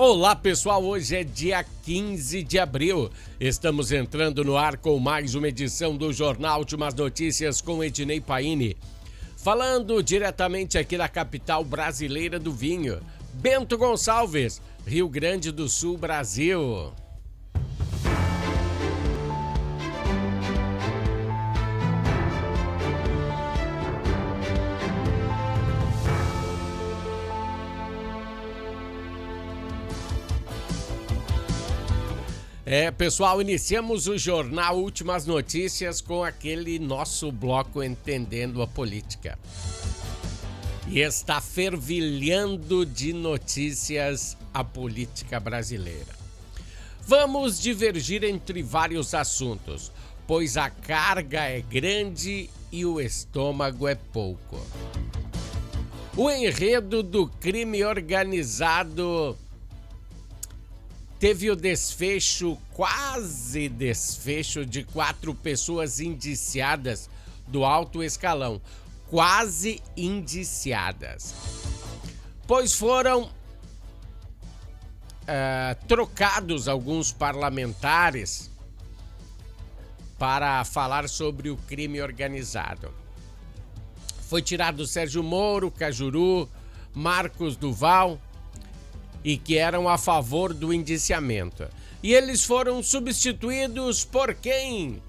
Olá pessoal, hoje é dia 15 de abril, estamos entrando no ar com mais uma edição do Jornal Últimas Notícias com Ednei Paini, falando diretamente aqui da capital brasileira do vinho, Bento Gonçalves, Rio Grande do Sul, Brasil. Pessoal, iniciamos o Jornal Últimas Notícias com aquele nosso bloco Entendendo a Política. E está fervilhando de notícias a política brasileira. Vamos divergir entre vários assuntos, pois a carga é grande e o estômago é pouco. O enredo do crime organizado teve o quase desfecho de 4 pessoas indiciadas do alto escalão. Quase indiciadas. Pois foram trocados alguns parlamentares para falar sobre o crime organizado. Foi tirado Sérgio Moro, Cajuru, Marcos Duval, e que eram a favor do indiciamento. E eles foram substituídos por quem?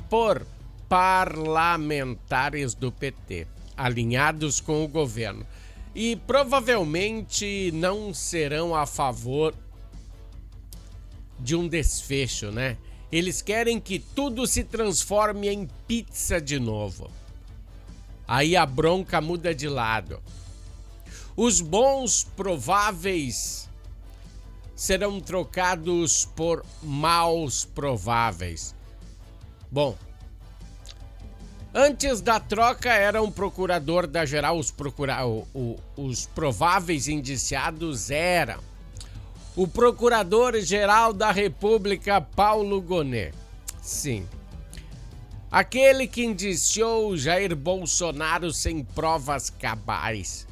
Por parlamentares do PT, alinhados com o governo. E provavelmente não serão a favor de um desfecho, né? Eles querem que tudo se transforme em pizza de novo. Aí a bronca muda de lado. Os bons prováveis serão trocados por maus prováveis. Bom, antes da troca era um procurador da geral, os prováveis indiciados eram o Procurador-Geral da República, Paulo Gonet. Sim. Aquele que indiciou Jair Bolsonaro sem provas cabais.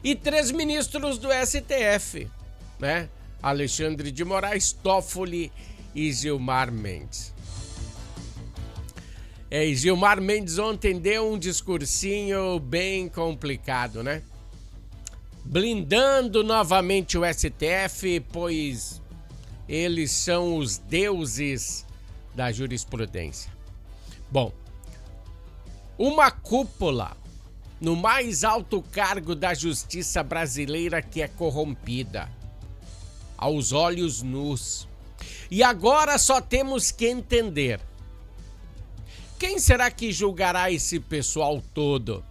E 3 ministros do STF, né? Alexandre de Moraes, Toffoli e Gilmar Mendes. E Gilmar Mendes ontem deu um discursinho bem complicado, né? Blindando novamente o STF, pois eles são os deuses da jurisprudência. Bom, uma cúpula no mais alto cargo da justiça brasileira que é corrompida, aos olhos nus. E agora só temos que entender: quem será que julgará esse pessoal todo?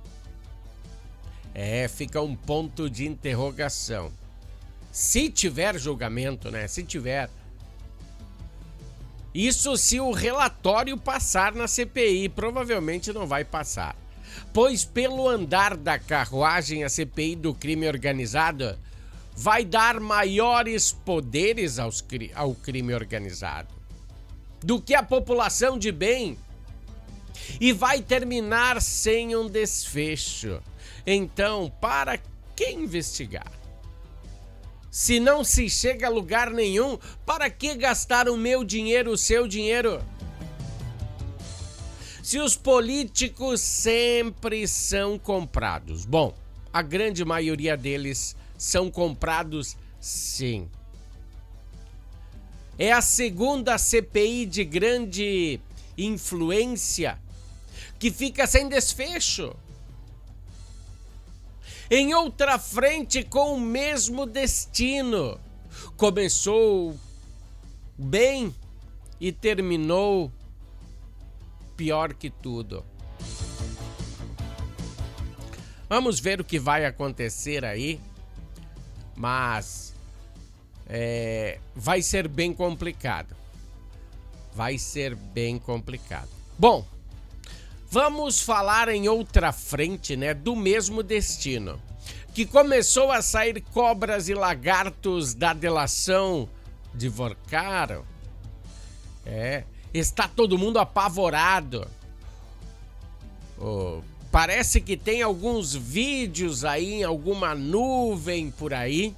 Fica um ponto de interrogação. Se tiver julgamento, né? Se tiver. Isso se o relatório passar na CPI, provavelmente não vai passar. Pois pelo andar da carruagem, a CPI do crime organizado vai dar maiores poderes ao crime organizado do que a população de bem e vai terminar sem um desfecho. Então, para que investigar? Se não se chega a lugar nenhum, para que gastar o meu dinheiro, o seu dinheiro? Se os políticos sempre são comprados. Bom, a grande maioria deles são comprados, sim. É a segunda CPI de grande influência que fica sem desfecho. Em outra frente com o mesmo destino. Começou bem e terminou pior que tudo. Vamos ver o que vai acontecer aí, mas vai ser bem complicado. Vai ser bem complicado. Bom, vamos falar em outra frente, né, do mesmo destino, que começou a sair cobras e lagartos da delação de Vorcaro. Está todo mundo apavorado. Parece que tem alguns vídeos aí em alguma nuvem por aí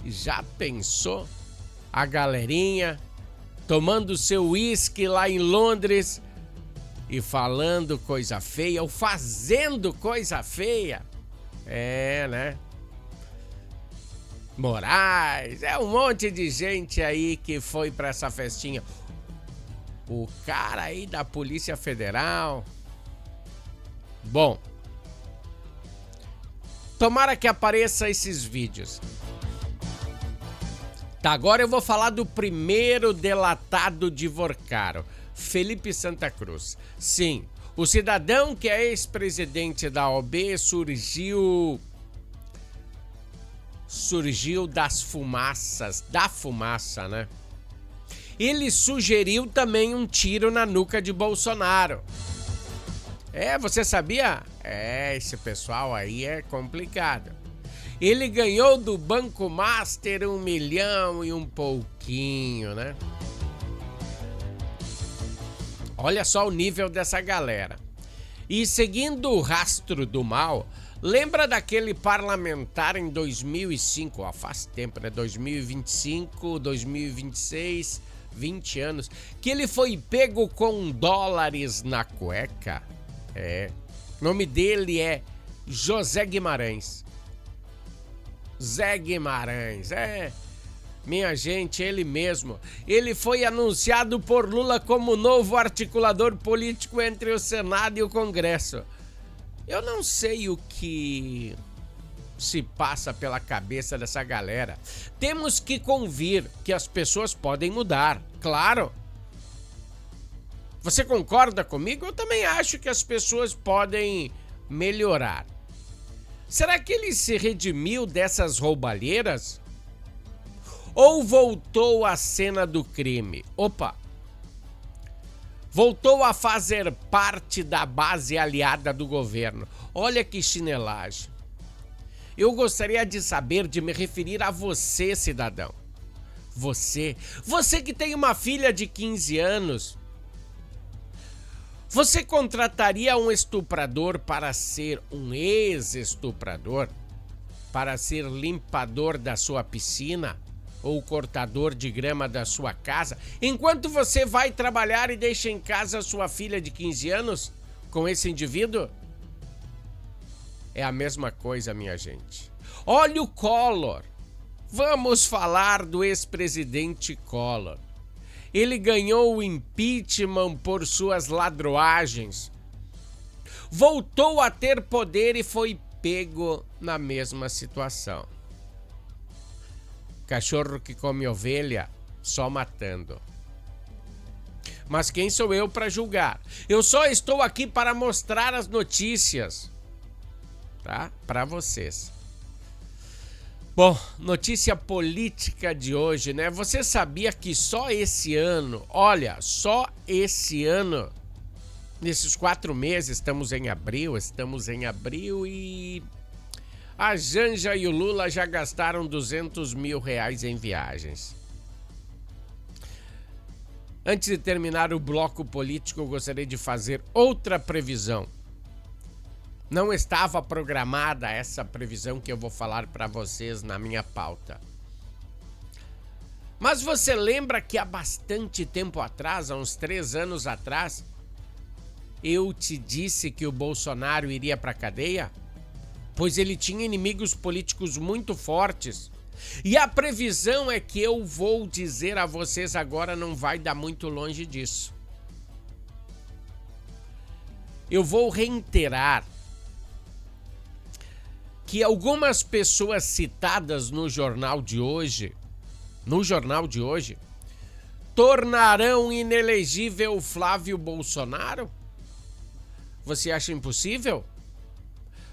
Já pensou? A galerinha tomando seu uísque lá em Londres e falando coisa feia ou fazendo coisa feia. É, né? Moraes, um monte de gente aí que foi pra essa festinha. O cara aí da Polícia Federal. Bom, tomara que apareça esses vídeos. Tá, agora eu vou falar do primeiro delatado de Vorcaro, Felipe Santa Cruz. Sim, o cidadão que é ex-presidente da OAB surgiu da fumaça, né? Ele sugeriu também um tiro na nuca de Bolsonaro. Você sabia? Esse pessoal aí é complicado. Ele ganhou do Banco Master 1 milhão e um pouquinho, né? Olha só o nível dessa galera. E seguindo o rastro do mal, lembra daquele parlamentar em 2005? Faz tempo, né? 2025, 2026, 20 anos. Que ele foi pego com dólares na cueca. O nome dele é José Guimarães. Zé Guimarães, minha gente, ele mesmo. Ele foi anunciado por Lula como novo articulador político entre o Senado e o Congresso. Eu não sei o que se passa pela cabeça dessa galera. Temos que convir que as pessoas podem mudar, claro. Você concorda comigo? Eu também acho que as pessoas podem melhorar. Será que ele se redimiu dessas roubalheiras? Ou voltou à cena do crime? Voltou a fazer parte da base aliada do governo. Olha que chinelagem. Eu gostaria de saber, de me referir a você, cidadão. Você que tem uma filha de 15 anos. Você contrataria um estuprador para ser um ex-estuprador? Para ser limpador da sua piscina? Ou cortador de grama da sua casa? Enquanto você vai trabalhar e deixa em casa a sua filha de 15 anos com esse indivíduo? É a mesma coisa, minha gente. Olha o Collor. Vamos falar do ex-presidente Collor. Ele ganhou o impeachment por suas ladroagens. Voltou a ter poder e foi pego na mesma situação. Cachorro que come ovelha, só matando. Mas quem sou eu para julgar? Eu só estou aqui para mostrar as notícias, tá? Para vocês. Bom, notícia política de hoje, né? Você sabia que só esse ano, nesses 4 meses, estamos em abril e a Janja e o Lula já gastaram R$200 mil em viagens. Antes de terminar o bloco político, eu gostaria de fazer outra previsão. Não estava programada essa previsão que eu vou falar para vocês na minha pauta. Mas você lembra que há bastante tempo atrás, há uns 3 anos atrás, eu te disse que o Bolsonaro iria para a cadeia? Pois ele tinha inimigos políticos muito fortes. E a previsão é que eu vou dizer a vocês agora, não vai dar muito longe disso. Eu vou reiterar que algumas pessoas citadas no jornal de hoje, tornarão inelegível Flávio Bolsonaro? Você acha impossível?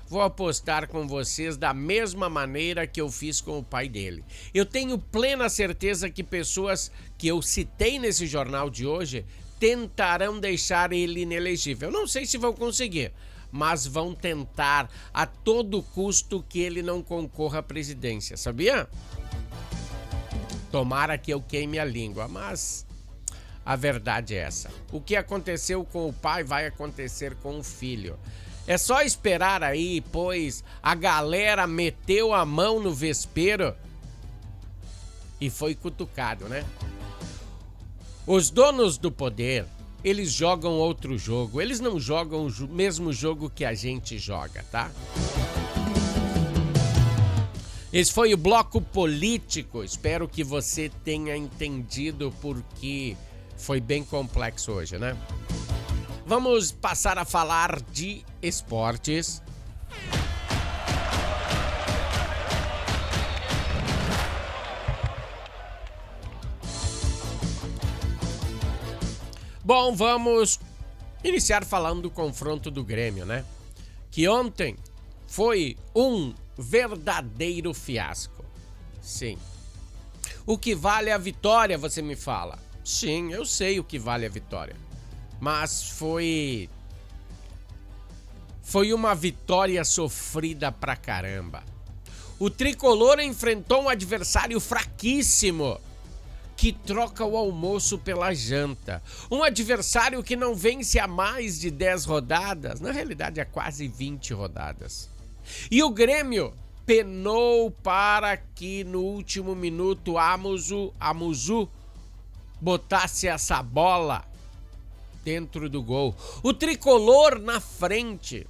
Vou apostar com vocês da mesma maneira que eu fiz com o pai dele. Eu tenho plena certeza que pessoas que eu citei nesse jornal de hoje tentarão deixar ele inelegível. Não sei se vão conseguir, mas vão tentar a todo custo que ele não concorra à presidência, sabia? Tomara que eu queime a língua, mas a verdade é essa. O que aconteceu com o pai vai acontecer com o filho. É só esperar aí, pois a galera meteu a mão no vespeiro e foi cutucado, né? Os donos do poder, eles jogam outro jogo. Eles não jogam o mesmo jogo que a gente joga, tá? Esse foi o Bloco Político. Espero que você tenha entendido porque foi bem complexo hoje, né? Vamos passar a falar de esportes. Bom, vamos iniciar falando do confronto do Grêmio, né? Que ontem foi um verdadeiro fiasco. Sim. O que vale a vitória, você me fala? Sim, eu sei o que vale a vitória. Mas foi uma vitória sofrida pra caramba. O tricolor enfrentou um adversário fraquíssimo que troca o almoço pela janta. Um adversário que não vence há mais de 10 rodadas, na realidade há quase 20 rodadas. E o Grêmio penou para que no último minuto Amuzu botasse essa bola dentro do gol. O tricolor na frente.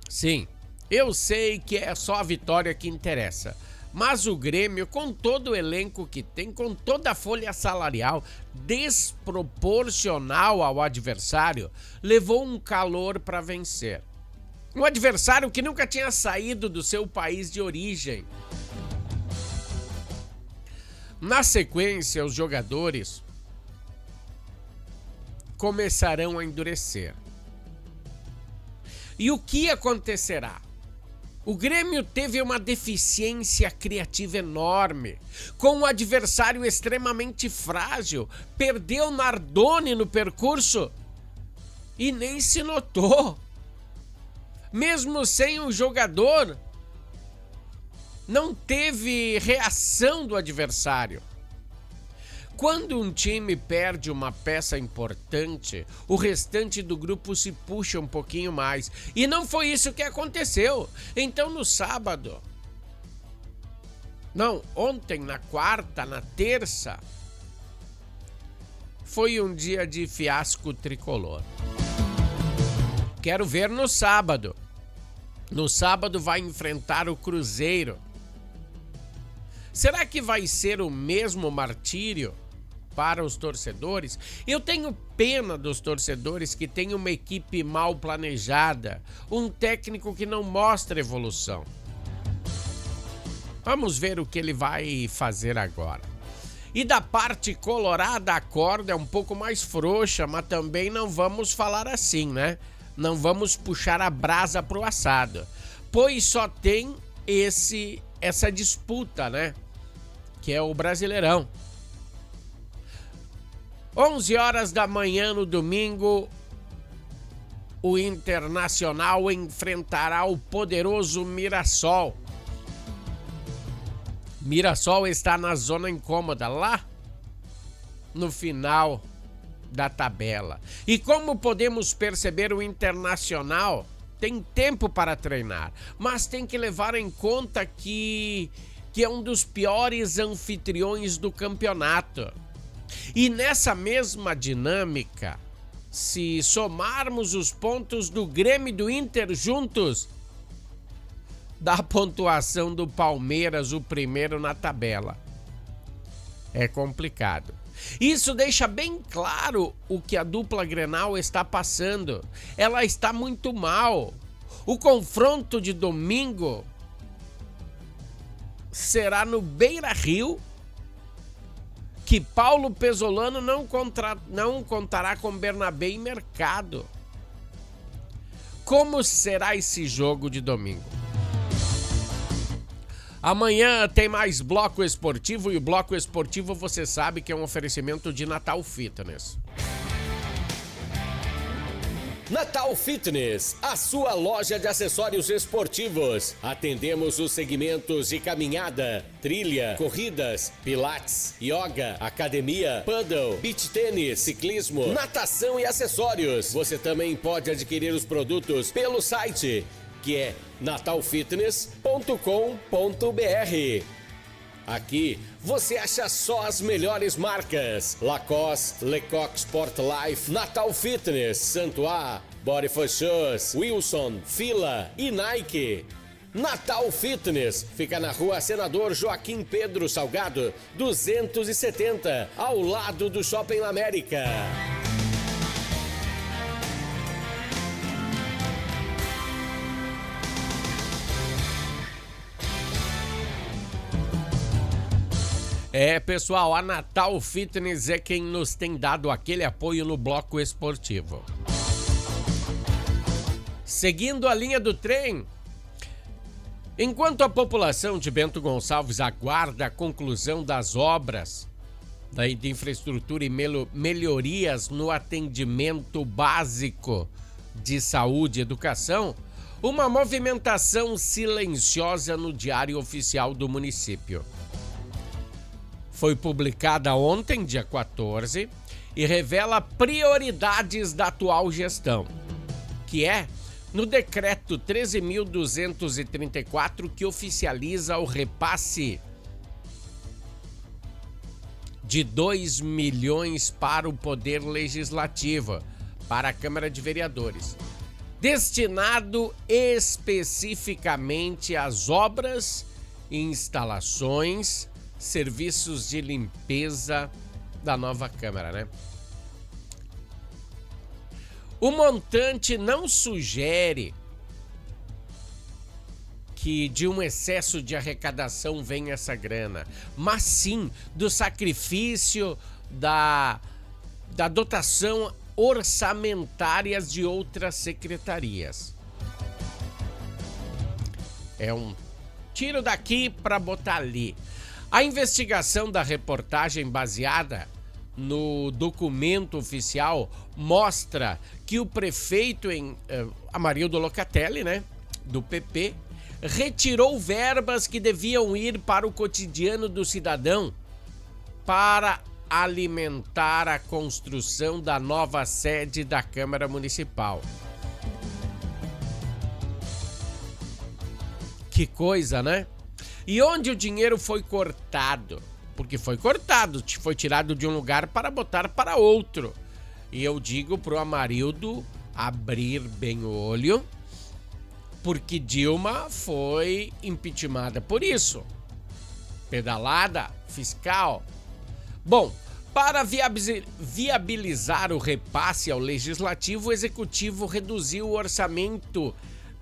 Sim, eu sei que é só a vitória que interessa. Mas o Grêmio, com todo o elenco que tem, com toda a folha salarial desproporcional ao adversário, levou um calor para vencer. Um adversário que nunca tinha saído do seu país de origem. Na sequência, os jogadores começarão a endurecer. E o que acontecerá? O Grêmio teve uma deficiência criativa enorme, com um adversário extremamente frágil, perdeu Nardoni no percurso e nem se notou. Mesmo sem o jogador, não teve reação do adversário. Quando um time perde uma peça importante, o restante do grupo se puxa um pouquinho mais. E não foi isso que aconteceu. Então no sábado, ontem, na quarta, na terça, foi um dia de fiasco tricolor. Quero ver no sábado. No sábado vai enfrentar o Cruzeiro. Será que vai ser o mesmo martírio para os torcedores? Eu tenho pena dos torcedores que têm uma equipe mal planejada, um técnico que não mostra evolução. Vamos ver o que ele vai fazer agora. E da parte colorada, a corda é um pouco mais frouxa, mas também não vamos falar assim, né? Não vamos puxar a brasa pro assado, pois só tem essa disputa, né? Que é o Brasileirão. 11 horas da manhã no domingo, o Internacional enfrentará o poderoso Mirassol. Mirassol está na zona incômoda, lá no final da tabela. E como podemos perceber, o Internacional tem tempo para treinar, mas tem que levar em conta que é um dos piores anfitriões do campeonato. E nessa mesma dinâmica, se somarmos os pontos do Grêmio e do Inter juntos, dá a pontuação do Palmeiras, o primeiro na tabela. É complicado. Isso deixa bem claro o que a dupla Grenal está passando. Ela está muito mal. O confronto de domingo será no Beira-Rio, que Paulo Pesolano não contará com Bernabé e Mercado. Como será esse jogo de domingo? Amanhã tem mais Bloco Esportivo, e o Bloco Esportivo você sabe que é um oferecimento de Natal Fitness. Natal Fitness, a sua loja de acessórios esportivos. Atendemos os segmentos de caminhada, trilha, corridas, pilates, yoga, academia, paddle, beach tênis, ciclismo, natação e acessórios. Você também pode adquirir os produtos pelo site, que é natalfitness.com.br. Aqui você acha só as melhores marcas: Lacoste, Lecoq Sport Life, Natal Fitness, Santois, Body for Shoes, Wilson, Fila e Nike. Natal Fitness fica na rua Senador Joaquim Pedro Salgado, 270, ao lado do Shopping América. Pessoal, a Natal Fitness é quem nos tem dado aquele apoio no bloco esportivo. Seguindo a linha do trem, enquanto a população de Bento Gonçalves aguarda a conclusão das obras de infraestrutura e melhorias no atendimento básico de saúde e educação, uma movimentação silenciosa no Diário Oficial do município. Foi publicada ontem, dia 14, e revela prioridades da atual gestão, que é no decreto 13.234, que oficializa o repasse de 2 milhões para o Poder Legislativo, para a Câmara de Vereadores, destinado especificamente às obras e instalações, serviços de limpeza da nova Câmara, né? O montante não sugere que de um excesso de arrecadação venha essa grana, mas sim do sacrifício da dotação orçamentárias de outras secretarias. É um tiro daqui para botar ali. A investigação da reportagem baseada no documento oficial mostra que o prefeito Amarildo Locatelli, né, do PP, retirou verbas que deviam ir para o cotidiano do cidadão para alimentar a construção da nova sede da Câmara Municipal. Que coisa, né? E onde o dinheiro foi cortado? Porque foi cortado, foi tirado de um lugar para botar para outro. E eu digo pro Amarildo abrir bem o olho, porque Dilma foi impeachmentada por isso. Pedalada fiscal. Bom, para viabilizar o repasse ao Legislativo, o Executivo reduziu o orçamento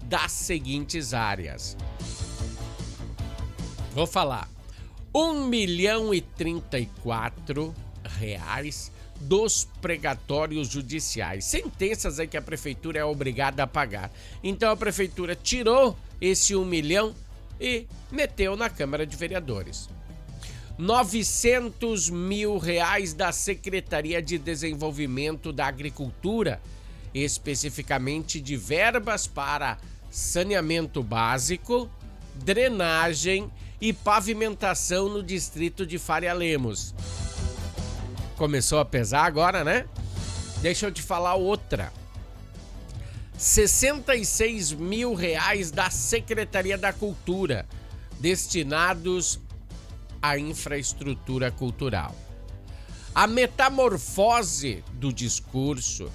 das seguintes áreas. Vou falar, R$1.034 dos pregatórios judiciais. Sentenças aí que a prefeitura é obrigada a pagar. Então a prefeitura tirou esse 1 milhão e meteu na Câmara de Vereadores. R$900 mil da Secretaria de Desenvolvimento da Agricultura, especificamente de verbas para saneamento básico, drenagem e pavimentação no distrito de Faria Lemos. Começou a pesar agora, né? Deixa eu te falar outra. R$66 mil da Secretaria da Cultura, destinados à infraestrutura cultural. A metamorfose do discurso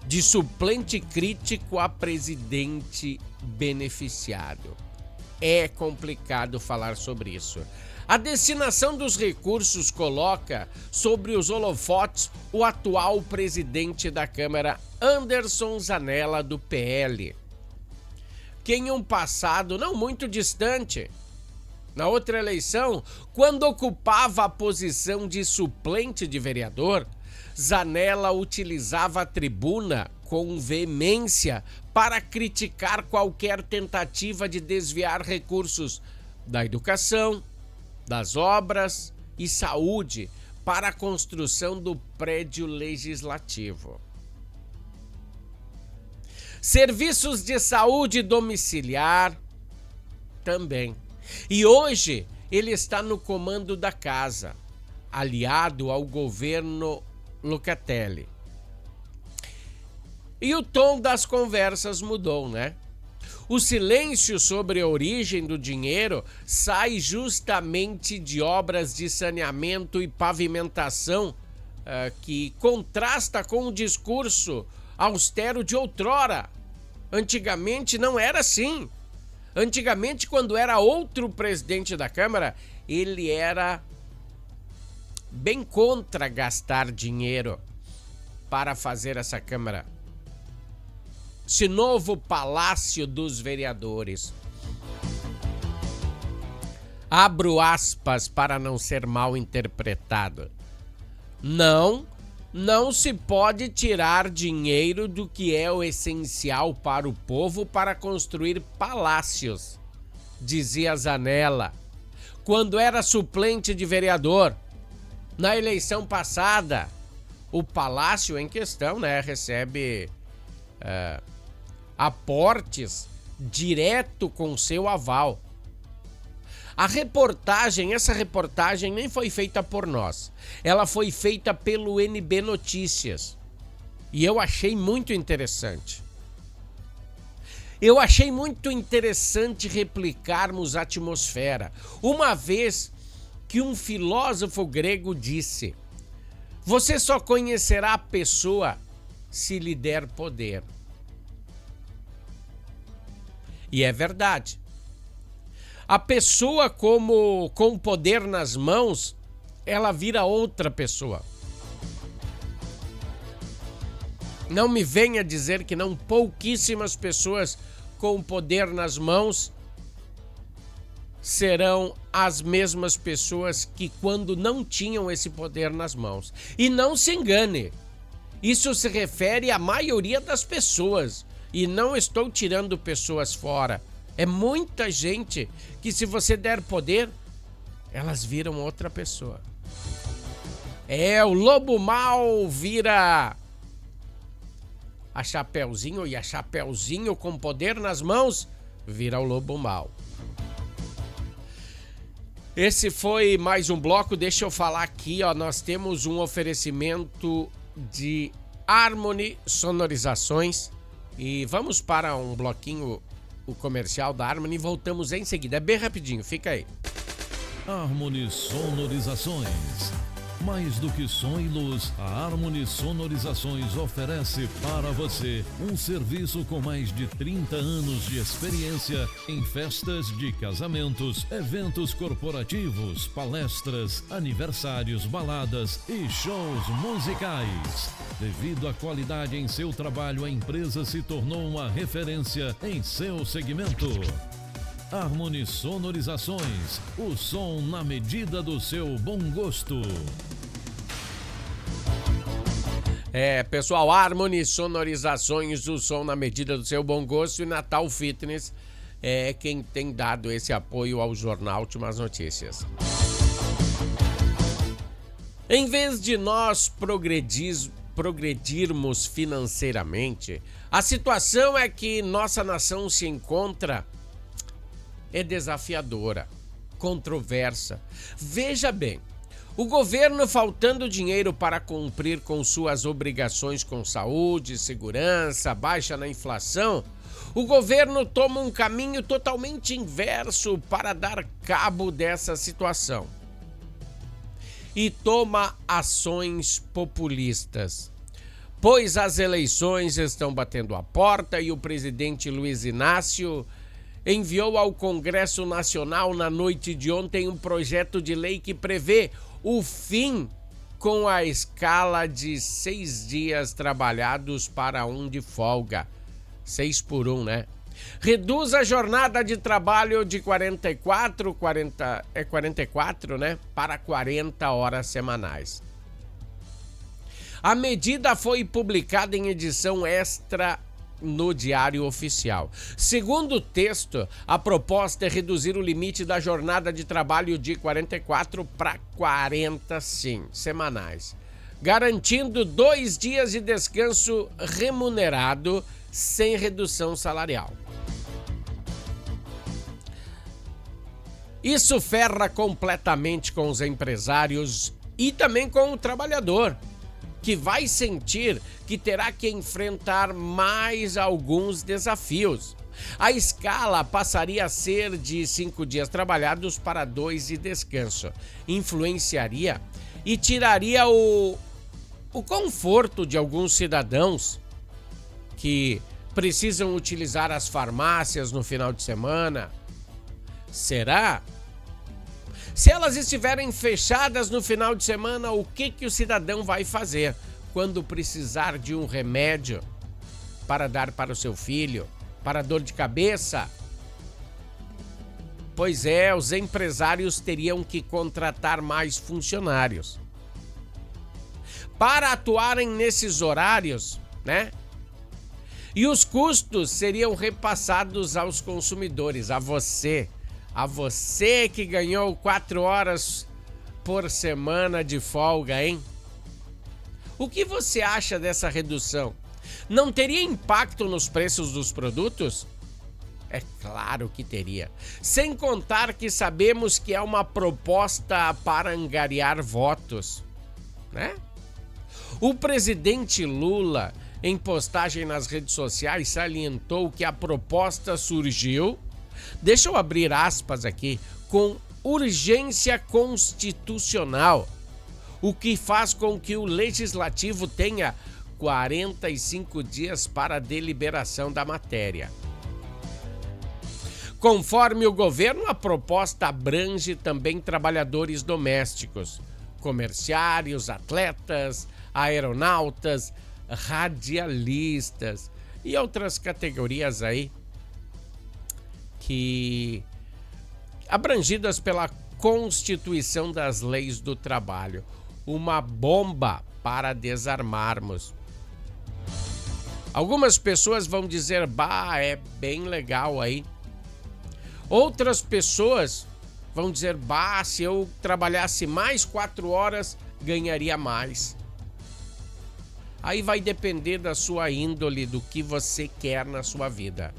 de suplente crítico a presidente beneficiado. É complicado falar sobre isso. A destinação dos recursos coloca sobre os holofotes o atual presidente da Câmara, Anderson Zanella, do PL, que em um passado não muito distante, na outra eleição, quando ocupava a posição de suplente de vereador, Zanella utilizava a tribuna com veemência para criticar qualquer tentativa de desviar recursos da educação, das obras e saúde para a construção do prédio legislativo. Serviços de saúde domiciliar também. E hoje ele está no comando da casa, aliado ao governo Locatelli. E o tom das conversas mudou, né? O silêncio sobre a origem do dinheiro sai justamente de obras de saneamento e pavimentação, que contrasta com o discurso austero de outrora. Antigamente não era assim. Antigamente, quando era outro presidente da Câmara, ele era bem contra gastar dinheiro para fazer essa Câmara. Esse novo Palácio dos Vereadores. Abro aspas para não ser mal interpretado. Não se pode tirar dinheiro do que é o essencial para o povo para construir palácios, dizia Zanella, quando era suplente de vereador. Na eleição passada, o palácio em questão, recebe aportes direto com seu aval. Essa reportagem nem foi feita por nós. Ela foi feita pelo NB Notícias. E eu achei muito interessante. Eu achei muito interessante replicarmos a atmosfera, uma vez que um filósofo grego disse: você só conhecerá a pessoa se lhe der poder. E é verdade. A pessoa com poder nas mãos, ela vira outra pessoa. Não me venha dizer que não, pouquíssimas pessoas com poder nas mãos serão as mesmas pessoas que quando não tinham esse poder nas mãos. E não se engane, isso se refere à maioria das pessoas. E não estou tirando pessoas fora. É muita gente que, se você der poder, elas viram outra pessoa. O lobo mau vira a Chapeuzinho, e a Chapeuzinho com poder nas mãos vira o lobo mau. Esse foi mais um bloco. Deixa eu falar aqui, nós temos um oferecimento de Harmony Sonorizações. E vamos para um bloquinho, o comercial da Harmony, e voltamos em seguida. É bem rapidinho, fica aí. Harmony Sonorizações. Mais do que som e luz, a Harmony Sonorizações oferece para você um serviço com mais de 30 anos de experiência em festas de casamentos, eventos corporativos, palestras, aniversários, baladas e shows musicais. Devido à qualidade em seu trabalho, a empresa se tornou uma referência em seu segmento. Harmony Sonorizações, o som na medida do seu bom gosto. Pessoal, Harmony Sonorizações, o som na medida do seu bom gosto, e Natal Fitness é quem tem dado esse apoio ao Jornal Últimas Notícias. Em vez de nós progredirmos financeiramente, a situação é que nossa nação se encontra desafiadora, controversa. Veja bem, o governo faltando dinheiro para cumprir com suas obrigações com saúde, segurança, baixa na inflação, o governo toma um caminho totalmente inverso para dar cabo dessa situação. E toma ações populistas, pois as eleições estão batendo a porta e o presidente Luiz Inácio enviou ao Congresso Nacional na noite de ontem um projeto de lei que prevê o fim com a escala de 6 dias trabalhados para 1 de folga. 6 por 1, né? Reduz a jornada de trabalho de 44, né? Para 40 horas semanais. A medida foi publicada em edição extra no Diário Oficial. Segundo o texto, a proposta é reduzir o limite da jornada de trabalho de 44 para 40, sim, semanais, garantindo 2 dias de descanso remunerado sem redução salarial. Isso ferra completamente com os empresários e também com o trabalhador, que vai sentir que terá que enfrentar mais alguns desafios. A escala passaria a ser de 5 dias trabalhados para 2 de descanso. Influenciaria e tiraria o conforto de alguns cidadãos que precisam utilizar as farmácias no final de semana. Será? Se elas estiverem fechadas no final de semana, o que o cidadão vai fazer quando precisar de um remédio para dar para o seu filho, para dor de cabeça? Pois é, os empresários teriam que contratar mais funcionários para atuarem nesses horários, né? E os custos seriam repassados aos consumidores, a você que ganhou 4 horas por semana de folga, hein? O que você acha dessa redução? Não teria impacto nos preços dos produtos? É claro que teria. Sem contar que sabemos que é uma proposta para angariar votos, né? O presidente Lula, em postagem nas redes sociais, salientou que a proposta surgiu, deixa eu abrir aspas aqui, com urgência constitucional, o que faz com que o legislativo tenha 45 dias para a deliberação da matéria. Conforme o governo, a proposta abrange também trabalhadores domésticos, comerciários, atletas, aeronautas, radialistas e outras categorias aí que abrangidas pela Constituição das Leis do Trabalho. Uma bomba para desarmarmos. Algumas pessoas vão dizer, bah, é bem legal aí. Outras pessoas vão dizer, bah, se eu trabalhasse mais 4 horas, ganharia mais. Aí vai depender da sua índole, do que você quer na sua vida.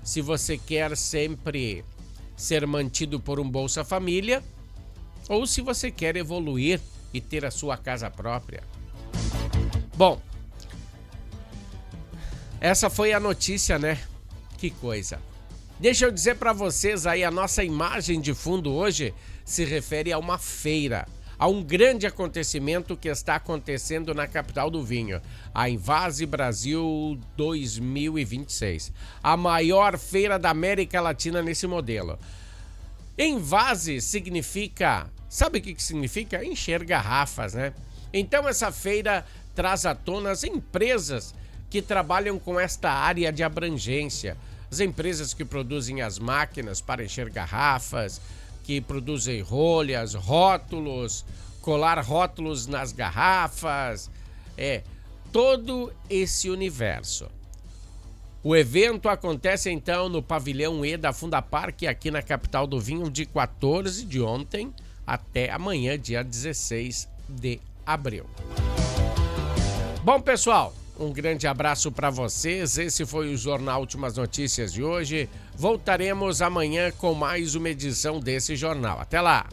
Se você quer sempre ser mantido por um Bolsa Família, ou se você quer evoluir e ter a sua casa própria. Bom, essa foi a notícia, né? Que coisa. Deixa eu dizer para vocês aí, a nossa imagem de fundo hoje se refere a uma feira, a um grande acontecimento que está acontecendo na capital do vinho, a Envase Brasil 2026, a maior feira da América Latina nesse modelo. Envase significa, sabe o que significa? Encher garrafas, né? Então essa feira traz à tona as empresas que trabalham com esta área de abrangência, as empresas que produzem as máquinas para encher garrafas, que produzem rolhas, rótulos, colar rótulos nas garrafas, todo esse universo. O evento acontece então no pavilhão E da Fundapark, aqui na capital do vinho, de 14 de ontem até amanhã, dia 16 de abril. Bom, pessoal, um grande abraço para vocês. Esse foi o Jornal Últimas Notícias de hoje. Voltaremos amanhã com mais uma edição desse jornal. Até lá!